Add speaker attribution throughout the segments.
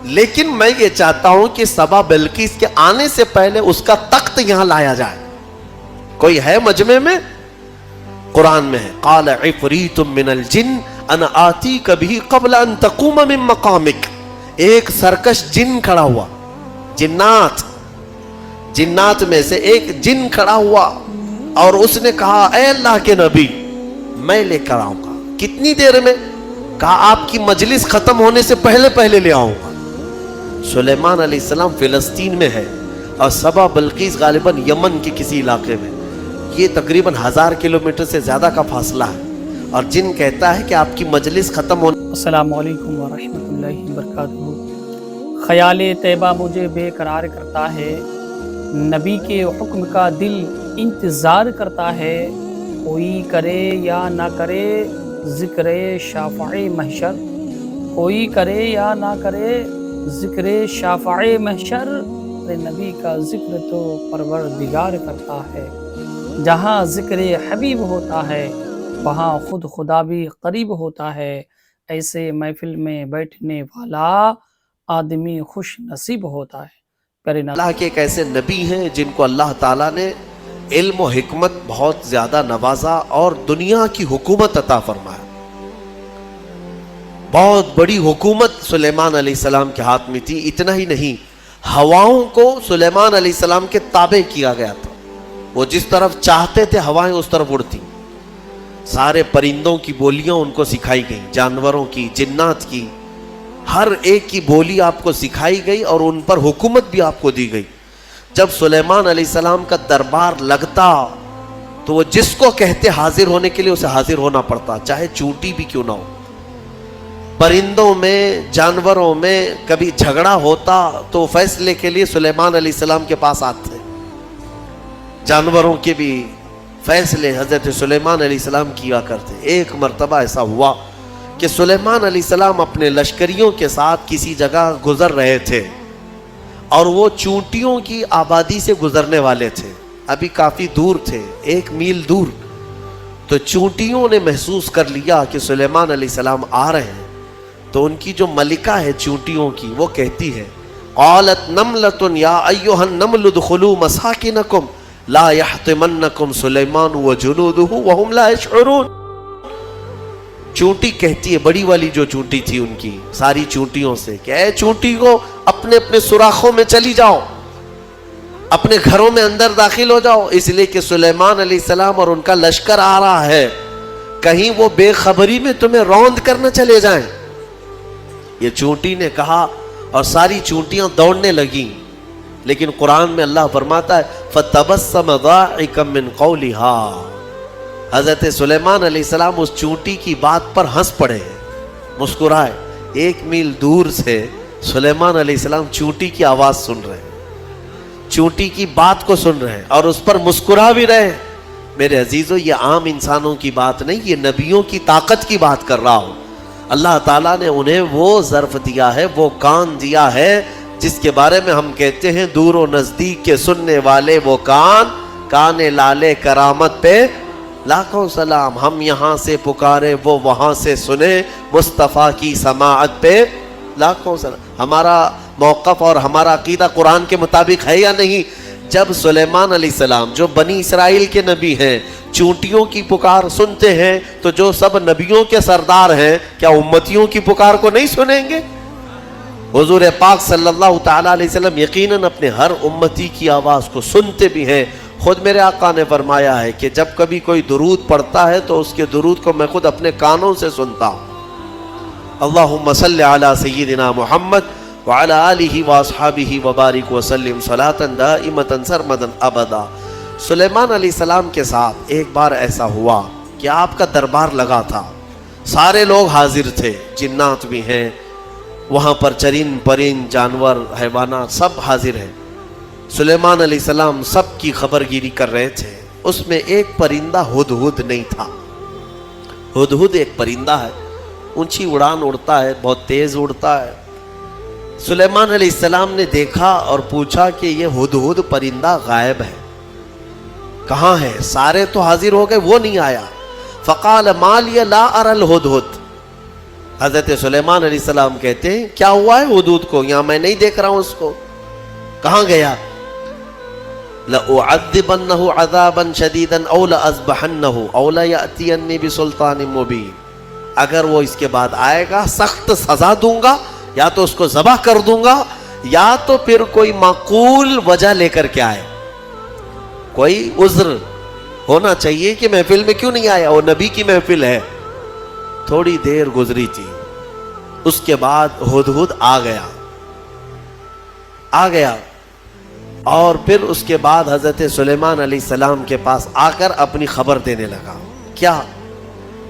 Speaker 1: لیکن میں یہ چاہتا ہوں کہ سبا بلقیس کے آنے سے پہلے اس کا تخت یہاں لایا جائے. کوئی ہے مجمع میں؟ قرآن میں ہے قال عفریت من الجن انا آتیک بہ قبل ان تقوم من مقامک. ایک سرکش جن کھڑا ہوا، جنات میں سے ایک جن کھڑا ہوا اور اس نے کہا اے اللہ کے نبی میں لے کر آؤں گا. کتنی دیر میں؟ کہا آپ کی مجلس ختم ہونے سے پہلے لے آؤں گا. سلیمان علیہ السلام فلسطین میں ہے اور سبا بلقیس غالباً یمن کے کسی علاقے میں. یہ تقریباً 1000 کلومیٹر سے زیادہ کا فاصلہ ہے اور جن کہتا ہے کہ آپ کی مجلس ختم ہونے.
Speaker 2: السلام علیکم ورحمۃ اللہ وبرکاتہ. خیال طیبہ مجھے بے قرار کرتا ہے، نبی کے حکم کا دل انتظار کرتا ہے. کوئی کرے یا نہ کرے ذکر شافع محشر، کوئی کرے یا نہ کرے ذکر شافع محشر. نبی کا ذکر تو پروردگار کرتا ہے. جہاں ذکر حبیب ہوتا ہے وہاں خود خدا بھی قریب ہوتا ہے. ایسے محفل میں بیٹھنے والا آدمی خوش نصیب ہوتا ہے.
Speaker 1: اللہ کے ایک ایسے نبی ہیں جن کو اللہ تعالیٰ نے علم و حکمت بہت زیادہ نوازا اور دنیا کی حکومت عطا فرمایا. بہت بڑی حکومت سلیمان علیہ السلام کے ہاتھ میں تھی. اتنا ہی نہیں، ہواؤں کو سلیمان علیہ السلام کے تابع کیا گیا تھا. وہ جس طرف چاہتے تھے ہوائیں اس طرف اڑتی. سارے پرندوں کی بولیاں ان کو سکھائی گئی، جانوروں کی، جنات کی، ہر ایک کی بولی آپ کو سکھائی گئی اور ان پر حکومت بھی آپ کو دی گئی. جب سلیمان علیہ السلام کا دربار لگتا تو وہ جس کو کہتے حاضر ہونے کے لیے اسے حاضر ہونا پڑتا، چاہے چونٹی بھی کیوں نہ ہو. پرندوں میں، جانوروں میں کبھی جھگڑا ہوتا تو فیصلے کے لیے سلیمان علیہ السلام کے پاس آتے. جانوروں کے بھی فیصلے حضرت سلیمان علیہ السلام کیا کرتے. ایک مرتبہ ایسا ہوا کہ سلیمان علیہ السلام اپنے لشکریوں کے ساتھ کسی جگہ گزر رہے تھے اور وہ چونٹیوں کی آبادی سے گزرنے والے تھے. ابھی کافی دور تھے، 1 میل دور. تو چونٹیوں نے محسوس کر لیا کہ سلیمان علیہ السلام آ رہے ہیں. تو ان کی جو ملکہ ہے چونٹیوں کی، وہ کہتی ہے قالت نملۃ یا ایھا النمل ادخلوا مساکنکم لا یحطمنکم سلیمان وجنودہ وہم لا یشعرون. چونٹی کہتی ہے، بڑی والی جو چونٹی تھی ان کی ساری چونٹیوں سے، کہ اے چونٹی کو اپنے اپنے سوراخوں میں چلی جاؤ، اپنے گھروں میں اندر داخل ہو جاؤ، اس لیے کہ سلیمان علیہ السلام اور ان کا لشکر آ رہا ہے. کہیں وہ بے خبری میں تمہیں روند کرنا چلے جائیں. یہ چونٹی نے کہا اور ساری چونٹیاں دوڑنے لگیں. لیکن قرآن میں اللہ فرماتا ہے فَتَبَسَّمَ ضَاحِكًا مِّن قَوْلِهَا. حضرت سلیمان علیہ السلام اس چونٹی کی بات پر ہنس پڑے، مسکرائے. 1 میل دور سے سلیمان علیہ السلام چونٹی کی آواز سن رہے ہیں، چونٹی کی بات کو سن رہے ہیں اور اس پر مسکرا بھی رہے ہیں. میرے عزیزو، یہ عام انسانوں کی بات نہیں، یہ نبیوں کی طاقت کی بات کر رہا ہوں. اللہ تعالیٰ نے انہیں وہ ظرف دیا ہے، وہ کان دیا ہے جس کے بارے میں ہم کہتے ہیں دور و نزدیک کے سننے والے وہ کان لالے کرامت پہ لاکھوں سلام. ہم یہاں سے پکارے وہ وہاں سے سنے، مصطفیٰ کی سماعت پہ لاکھوں سلام. ہمارا موقف اور ہمارا عقیدہ قرآن کے مطابق ہے یا نہیں؟ جب سلیمان علیہ السلام جو بنی اسرائیل کے نبی ہیں چونٹیوں کی پکار سنتے ہیں تو جو سب نبیوں کے سردار ہیں کیا امتیوں کی پکار کو نہیں سنیں گے؟ حضور پاک صلی اللہ تعالیٰ علیہ وسلم یقیناً اپنے ہر امتی کی آواز کو سنتے بھی ہیں. خود میرے آقا نے فرمایا ہے کہ جب کبھی کوئی درود پڑھتا ہے تو اس کے درود کو میں خود اپنے کانوں سے سنتا ہوں. اللہم صلی علی سیدنا محمد وعلی آلہ واصحابہ وبارک وسلم صلاۃ دائمۃ سرمدا ابدا. سلیمان علیہ السلام کے ساتھ ایک بار ایسا ہوا کہ آپ کا دربار لگا تھا، سارے لوگ حاضر تھے، جنات بھی ہیں وہاں پر، چرند پرند جانور حیوانات سب حاضر ہیں. سلیمان علیہ السلام سب کی خبر گیری کر رہے تھے. اس میں ایک پرندہ ہدہد نہیں تھا. ہدہد ایک پرندہ ہے، اونچی اڑان اڑتا ہے، بہت تیز اڑتا ہے. سلیمان علیہ السلام نے دیکھا اور پوچھا کہ یہ ہدہد پرندہ غائب ہے، کہاں ہے؟ سارے تو حاضر ہو گئے، وہ نہیں آیا. فقال ما لی لا اری الہدہد. حضرت سلیمان علیہ السلام کہتے ہیں کیا ہوا ہے ہدہد کو؟ یہاں میں نہیں دیکھ رہا ہوں اس کو، کہاں گیا؟ لَأُعَذِّبَنَّهُ عَذَابًا شَدِيدًا أَوْ لَأَذْبَحَنَّهُ أَوْ لَيَأْتِيَنِّي بِسُلْطَانٍ مُبِينٍ، اگر وہ اس کے بعد آئے گا سخت سزا دوں گا، یا تو اس کو ذبح کر دوں گا، یا تو پھر کوئی معقول وجہ لے کر کے آئے، کوئی عذر ہونا چاہیے کہ محفل میں کیوں نہیں آیا، وہ نبی کی محفل ہے۔ تھوڑی دیر گزری تھی، اس کے بعد ہدہد آ گیا اور پھر اس کے بعد حضرت سلیمان علیہ السلام کے پاس آ کر اپنی خبر دینے لگا۔ کیا؟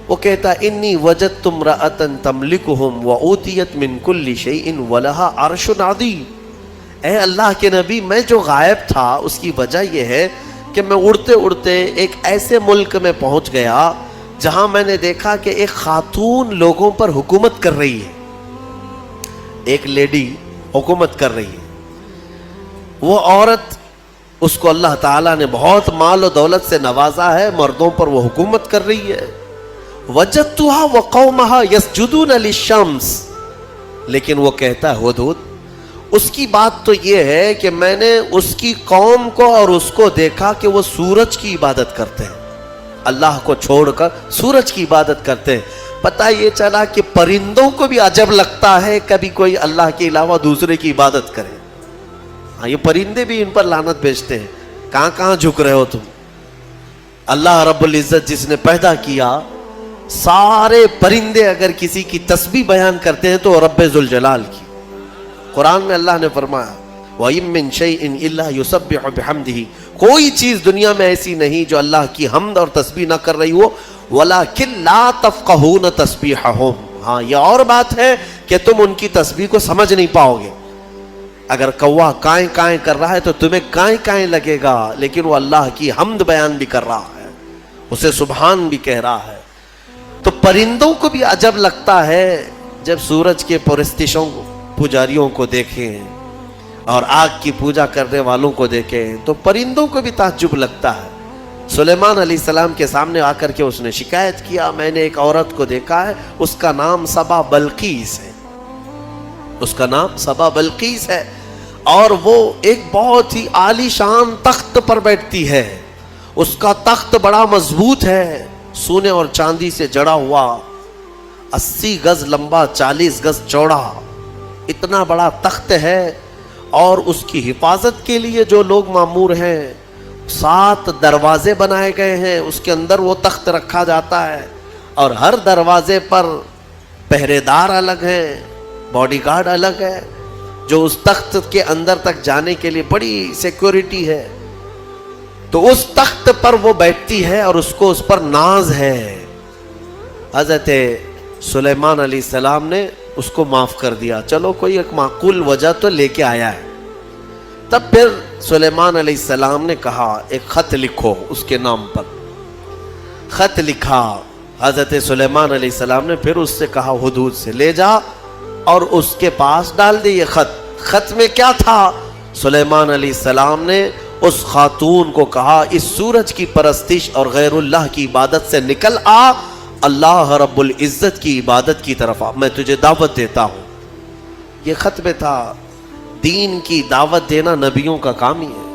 Speaker 1: وہ کہتا انی وجدت امرأۃ تملکہم وأوتیت من کل شیء ولہا عرش عظیم۔ اے اللہ کے نبی، میں جو غائب تھا اس کی وجہ یہ ہے کہ میں اڑتے اڑتے ایک ایسے ملک میں پہنچ گیا جہاں میں نے دیکھا کہ ایک خاتون لوگوں پر حکومت کر رہی ہے، ایک لیڈی حکومت کر رہی ہے۔ وہ عورت، اس کو اللہ تعالیٰ نے بہت مال و دولت سے نوازا ہے، مردوں پر وہ حکومت کر رہی ہے۔ وجدتها وقومها يسجدون للشمس، لیکن وہ کہتا ہے ہدہد، اس کی بات تو یہ ہے کہ میں نے اس کی قوم کو اور اس کو دیکھا کہ وہ سورج کی عبادت کرتے ہیں، اللہ کو چھوڑ کر سورج کی عبادت کرتے ہیں۔ پتہ یہ چلا کہ پرندوں کو بھی عجب لگتا ہے کبھی کوئی اللہ کے علاوہ دوسرے کی عبادت کرے۔ ہاں، یہ پرندے بھی ان پر لعنت بھیجتے ہیں، کہاں کہاں جھک رہے ہو تم؟ اللہ رب العزت جس نے پیدا کیا، سارے پرندے اگر کسی کی تسبیح بیان کرتے ہیں تو رب ذوالجلال کی۔ قرآن میں اللہ نے فرمایا وَإِن مِّن شَيْءٍ إِلَّا يُسَبِّحُ بِحَمْدِهِ، کوئی چیز دنیا میں ایسی نہیں جو اللہ کی حمد اور تسبیح نہ کر رہی ہو، وَلَكِن لَا تَفْقَهُونَ تَسْبِيحَهُمْ، ہاں یہ اور بات ہے کہ تم ان کی تسبیح کو سمجھ نہیں پاؤ گے۔ اگر کوا کائیں کائیں کر رہا ہے تو تمہیں کائیں کائیں لگے گا، لیکن وہ اللہ کی حمد بیان بھی کر رہا ہے، اسے سبحان بھی کہہ رہا ہے۔ تو پرندوں کو بھی عجب لگتا ہے جب سورج کے پرستشوں پجاریوں کو دیکھیں اور آگ کی پوجا کرنے والوں کو دیکھیں تو پرندوں کو بھی تعجب لگتا ہے۔ سلیمان علیہ السلام کے سامنے آ کر کے اس نے شکایت کیا، میں نے ایک عورت کو دیکھا ہے، اس کا نام سبا بلقیس ہے، اس کا نام سبا بلقیس ہے، اور وہ ایک بہت ہی عالی شان تخت پر بیٹھتی ہے، اس کا تخت بڑا مضبوط ہے، سونے اور چاندی سے جڑا ہوا، 80 گز لمبا 40 گز چوڑا، اتنا بڑا تخت ہے، اور اس کی حفاظت کے لیے جو لوگ مامور ہیں 7 دروازے بنائے گئے ہیں، اس کے اندر وہ تخت رکھا جاتا ہے، اور ہر دروازے پر پہرے دار الگ ہیں، باڈی گارڈ الگ ہے، جو اس تخت کے اندر تک جانے کے لیے بڑی سیکیورٹی ہے۔ تو اس تخت پر وہ بیٹھتی ہے اور اس کو اس پر ناز ہے۔ حضرت سلیمان علیہ السلام نے اس کو معاف کر دیا، چلو کوئی ایک معقول وجہ تو لے کے آیا ہے۔ تب پھر سلیمان علیہ السلام نے کہا ایک خط لکھو اس کے نام پر۔ خط لکھا حضرت سلیمان علیہ السلام نے، پھر اس سے کہا ہدہد سے لے جا اور اس کے پاس ڈال دے یہ خط۔ خط میں کیا تھا؟ سلیمان علیہ السلام نے اس خاتون کو کہا اس سورج کی پرستش اور غیر اللہ کی عبادت سے نکل آ، اللہ رب العزت کی عبادت کی طرف آ، میں تجھے دعوت دیتا ہوں۔ یہ خط میں تھا۔ دین کی دعوت دینا نبیوں کا کام ہی ہے،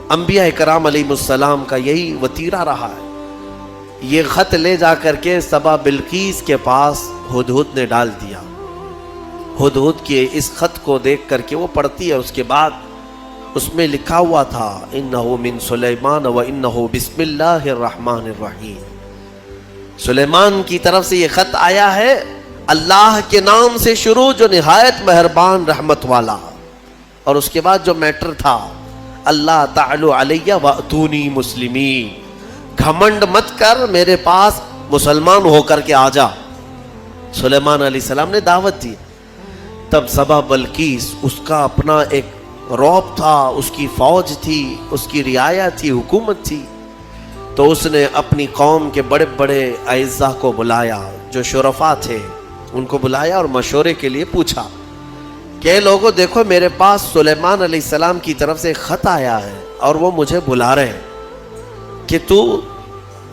Speaker 1: انبیاء کرام علیہ السلام کا یہی وتیرہ رہا ہے۔ یہ خط لے جا کر کے سبا بلقیس کے پاس ہدہد نے ڈال دیا۔ ہدہد کے اس خط کو دیکھ کر کے وہ پڑھتی ہے، اس کے بعد اس میں لکھا ہوا تھا انہو من سلیمان و انہو بسم اللہ الرحمن الرحیم۔ سلیمان کی طرف سے یہ خط آیا ہے، اللہ کے نام سے شروع جو نہایت مہربان رحمت والا، اور اس کے بعد جو میٹر تھا اللہ تعالی علیہ واتونی مسلمین، گھمنڈ مت کر، میرے پاس مسلمان ہو کر کے آ جا۔ سلیمان علیہ السلام نے دعوت دی۔ تب سبا بلقیس، اس کا اپنا ایک رعب تھا، اس کی فوج تھی، اس کی رعایا تھی، حکومت تھی، تو اس نے اپنی قوم کے بڑے بڑے اعزاء کو بلایا، جو شرفاء تھے ان کو بلایا اور مشورے کے لیے پوچھا کہ لوگوں دیکھو میرے پاس سلیمان علیہ السلام کی طرف سے خط آیا ہے اور وہ مجھے بلا رہے ہیں کہ تو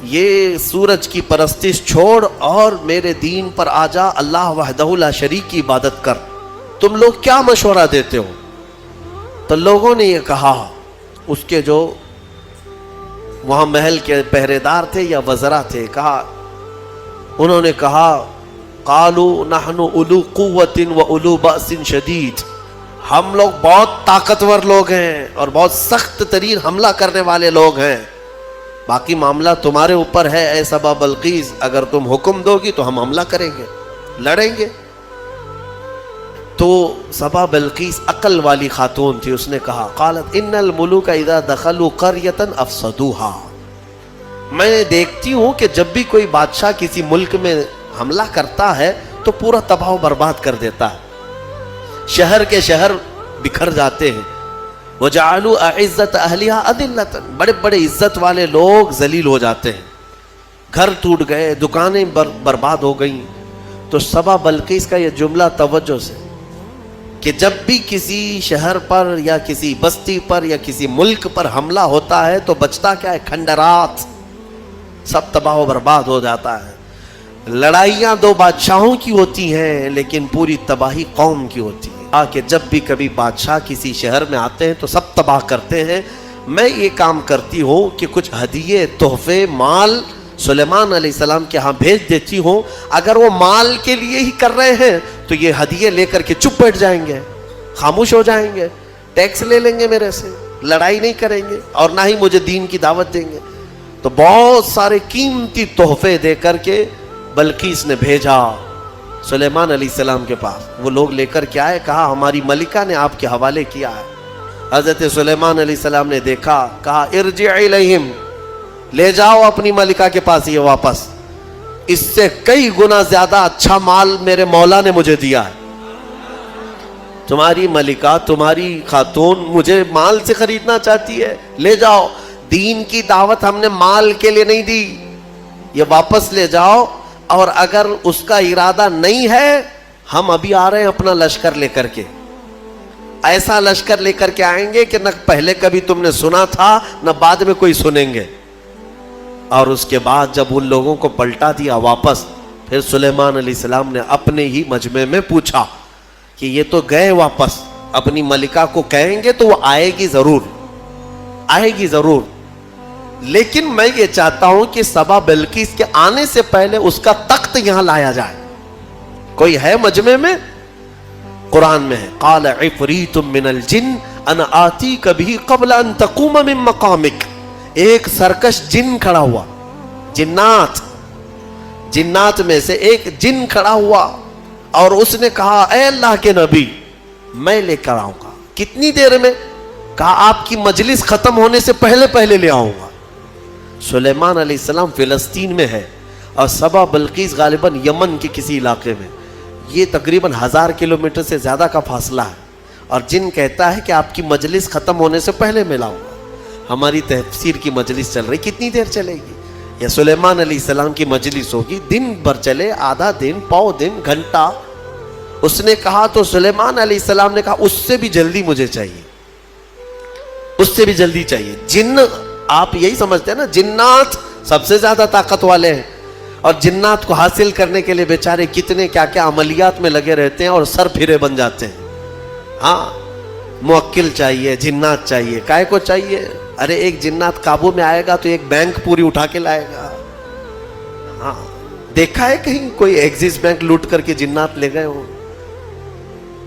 Speaker 1: یہ سورج کی پرستش چھوڑ اور میرے دین پر آ جا, اللہ وحدہ لا شریک کی عبادت کر. تم لوگ کیا مشورہ دیتے ہو؟ تو لوگوں نے یہ کہا, اس کے جو وہاں محل کے پہرے دار تھے یا وزراء تھے, انہوں نے کہا قالوا نحن اولو قوت و اولو بأس شدید, ہم لوگ بہت طاقتور لوگ ہیں اور بہت سخت ترین حملہ کرنے والے لوگ ہیں, باقی معاملہ تمہارے اوپر ہے اے سبا بلقیس, اگر تم حکم دو گی تو ہم حملہ کریں گے, لڑیں گے. تو سبا بلقیس عقل والی خاتون تھی, اس نے کہا قالت ان الملوک اذا دخلوا قریۃ افسدوها, میں دیکھتی ہوں کہ جب بھی کوئی بادشاہ کسی ملک میں حملہ کرتا ہے تو پورا تباہ و برباد کر دیتا ہے, شہر کے شہر بکھر جاتے ہیں. وَجَعَلُوا أَعِزَّةَ أَهْلِهَا أَذِلَّةً, بڑے بڑے عزت والے لوگ ذلیل ہو جاتے ہیں, گھر ٹوٹ گئے, دکانیں برباد ہو گئیں. تو سبا بلقیس کا یہ جملہ توجہ سے, کہ جب بھی کسی شہر پر یا کسی بستی پر یا کسی ملک پر حملہ ہوتا ہے تو بچتا کیا ہے؟ کھنڈرات, سب تباہ و برباد ہو جاتا ہے. لڑائیاں دو بادشاہوں کی ہوتی ہیں لیکن پوری تباہی قوم کی ہوتی ہے. کہ جب بھی کبھی بادشاہ کسی شہر میں آتے ہیں تو سب تباہ کرتے ہیں. میں یہ کام کرتی ہوں کہ کچھ ہدیے, تحفے, مال سلیمان علیہ السلام کے ہاں بھیج دیتی ہوں. اگر وہ مال کے لیے ہی کر رہے ہیں تو یہ ہدیے لے کر کے چپ بیٹھ جائیں گے, خاموش ہو جائیں گے, ٹیکس لے لیں گے میرے سے, لڑائی نہیں کریں گے اور نہ ہی مجھے دین کی دعوت دیں گے. تو بہت سارے قیمتی تحفے دے کر کے بلقیس نے بھیجا سلیمان علیہ السلام کے پاس. وہ لوگ لے کر کے آئے, کہا ہماری ملکہ نے آپ کے حوالے کیا ہے. حضرت سلیمان علیہ السلام نے دیکھا, کہا ارجع الیہم, لے جاؤ اپنی ملکہ کے پاس یہ واپس, اس سے کئی گنا زیادہ اچھا مال میرے مولا نے مجھے دیا ہے. تمہاری ملکہ, تمہاری خاتون مجھے مال سے خریدنا چاہتی ہے, لے جاؤ. دین کی دعوت ہم نے مال کے لیے نہیں دی, یہ واپس لے جاؤ. اور اگر اس کا ارادہ نہیں ہے, ہم ابھی آ رہے ہیں اپنا لشکر لے کر کے, ایسا لشکر لے کر کے آئیں گے کہ نہ پہلے کبھی تم نے سنا تھا نہ بعد میں کوئی سنیں گے. اور اس کے بعد جب ان لوگوں کو پلٹا دیا واپس, پھر سلیمان علیہ السلام نے اپنے ہی مجمع میں پوچھا کہ یہ تو گئے واپس, اپنی ملکہ کو کہیں گے تو وہ آئے گی ضرور, آئے گی ضرور, لیکن میں یہ چاہتا ہوں کہ سبا بلقیس کے آنے سے پہلے اس کا تخت یہاں لایا جائے. کوئی ہے مجمع میں؟ قرآن میں ہے, قال عفریت من الجن انا آتیک بہ قبل ان تقوم من مقامک. ایک سرکش جن کھڑا ہوا, جنات میں سے ایک جن کھڑا ہوا اور اس نے کہا اے اللہ کے نبی میں لے کر آؤں گا. کتنی دیر میں؟ کہا آپ کی مجلس ختم ہونے سے پہلے لے آؤں گا. سلیمان علیہ السلام فلسطین میں ہے اور سبا بلقیس غالباً یمن کے کسی علاقے میں. یہ تقریباً 1000 کلومیٹر سے زیادہ کا فاصلہ ہے, اور جن کہتا ہے کہ آپ کی مجلس ختم ہونے سے پہلے میں لاؤں گا. ہماری تفسیر کی مجلس چل رہی, کتنی دیر چلے گی؟ یا سلیمان علیہ السلام کی مجلس ہوگی دن بھر چلے, آدھا دن, پاؤ دن, گھنٹہ. اس نے کہا تو سلیمان علیہ السلام نے کہا اس سے بھی جلدی مجھے چاہیے, اس سے بھی جلدی چاہیے. جن آپ یہی سمجھتے ہیں نا, جنات سب سے زیادہ طاقت والے ہیں, اور جنات کو حاصل کرنے کے لیے بیچارے کتنے کیا کیا عملیات میں لگے رہتے ہیں اور سر پھرے بن جاتے ہیں. ہاں موکل چاہیے, جنات چاہیے, کائے کو چاہیے؟ ارے ایک جنات قابو میں آئے گا تو ایک بینک پوری اٹھا کے لائے گا. ہاں دیکھا ہے کہیں کوئی ایکسس بینک لوٹ کر کے جنات لے گئے ہو؟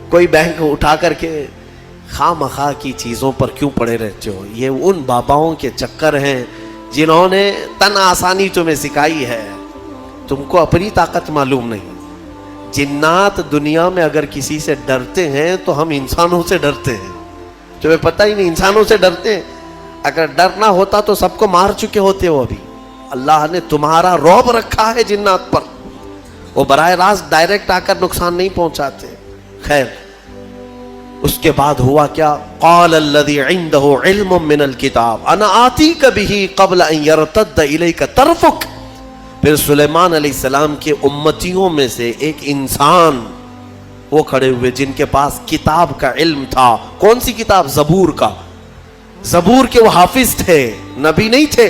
Speaker 1: کوئی بینک اٹھا کر کے خواہ مخواہ کی چیزوں پر کیوں پڑے رہتے ہو؟ یہ ان باباؤں کے چکر ہیں جنہوں نے تن آسانی تمہیں سکھائی ہے, تم کو اپنی طاقت معلوم نہیں. جنات دنیا میں اگر کسی سے ڈرتے ہیں تو ہم انسانوں سے ڈرتے ہیں, تمہیں پتہ ہی نہیں, انسانوں سے ڈرتے ہیں. اگر ڈرنا ہوتا تو سب کو مار چکے ہوتے ہو ابھی. اللہ نے تمہارا رعب رکھا ہے جنات پر, وہ براہ راست ڈائریکٹ آ کر نقصان نہیں پہنچاتے. خیر, اس کے بعد ہوا کیا؟ قال الذی عنده علم من الکتاب انا آتیک بہ قبل ان یرتد الیک طرفک. پھر سلیمان علیہ السلام کے امتیوں میں سے ایک انسان وہ کھڑے ہوئے جن کے پاس کتاب کا علم تھا. کون سی کتاب؟ زبور کا. زبور کے وہ حافظ تھے, نبی نہیں تھے,